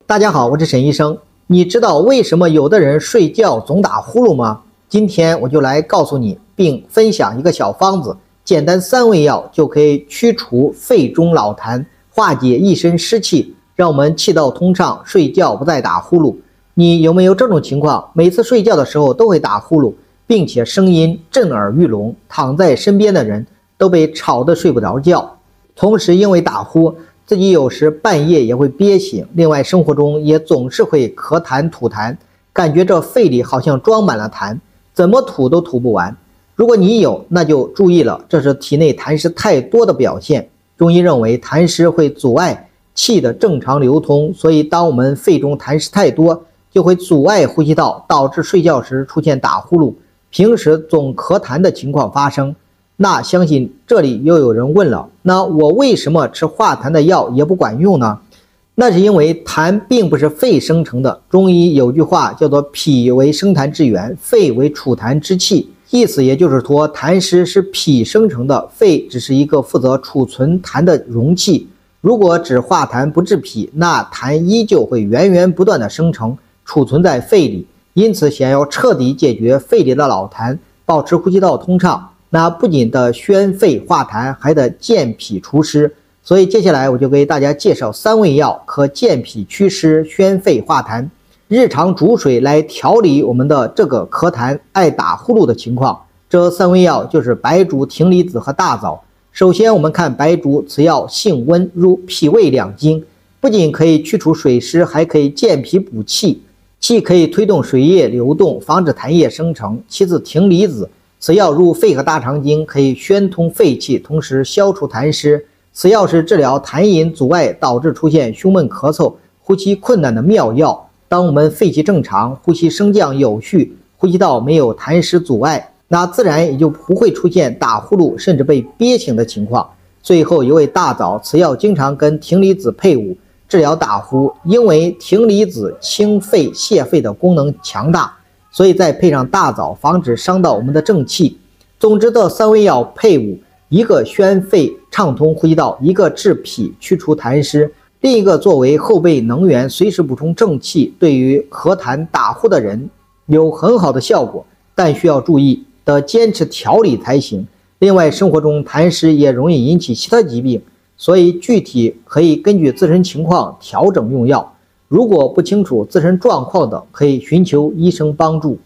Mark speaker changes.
Speaker 1: 大家好，我是沈医生。你知道为什么有的人睡觉总打呼噜吗？今天我就来告诉你，并分享一个小方子，简单3味药就可以驱除肺中老痰，化解一身湿气，让我们气道通畅，睡觉不再打呼噜。你有没有这种情况？每次睡觉的时候都会打呼噜，并且声音震耳欲聋，躺在身边的人都被吵得睡不着觉。同时因为打呼，自己有时半夜也会憋醒，另外生活中也总是会咳痰吐痰，感觉这肺里好像装满了痰，怎么吐都吐不完。如果你有，那就注意了，这是体内痰湿太多的表现。中医认为痰湿会阻碍气的正常流通，所以当我们肺中痰湿太多，就会阻碍呼吸道，导致睡觉时出现打呼噜，平时总咳痰的情况发生。那相信这里又有人问了，那我为什么吃化痰的药也不管用呢？那是因为痰并不是肺生成的。中医有句话叫做脾为生痰之源，肺为储痰之器，意思也就是说痰湿是脾生成的，肺只是一个负责储存痰的容器。如果只化痰不治脾，那痰依旧会源源不断的生成，储存在肺里。因此想要彻底解决肺里的老痰，保持呼吸道通畅，那不仅的宣肺化痰，还得健脾除湿。所以接下来我就给大家介绍3味药，可健脾祛湿、宣肺化痰，日常煮水来调理我们的这个咳痰爱打呼噜的情况。这3味药就是白术、葶离子和大枣。首先我们看白术，此药性温，入脾胃两经，不仅可以去除水湿，还可以健脾补气，既可以推动水液流动，防止痰液生成。其次葶离子，此药入肺和大肠经，可以宣通肺气，同时消除痰湿。此药是治疗痰饮阻碍导致出现胸闷咳嗽、呼吸困难的妙药。当我们肺气正常，呼吸升降有序，呼吸道没有痰湿阻碍，那自然也就不会出现打呼噜甚至被憋醒的情况。最后一味大枣，此药经常跟葶离子配伍治疗打呼，因为葶离子清肺泻肺的功能强大，所以再配上大枣，防止伤到我们的正气。总之这3味药配伍，一个宣肺畅通呼吸道，一个治脾驱除痰湿，另一个作为后备能源，随时补充正气，对于咳痰打呼的人有很好的效果。但需要注意，得坚持调理才行。另外生活中痰湿也容易引起其他疾病，所以具体可以根据自身情况调整用药。如果不清楚自身状况的，可以寻求医生帮助。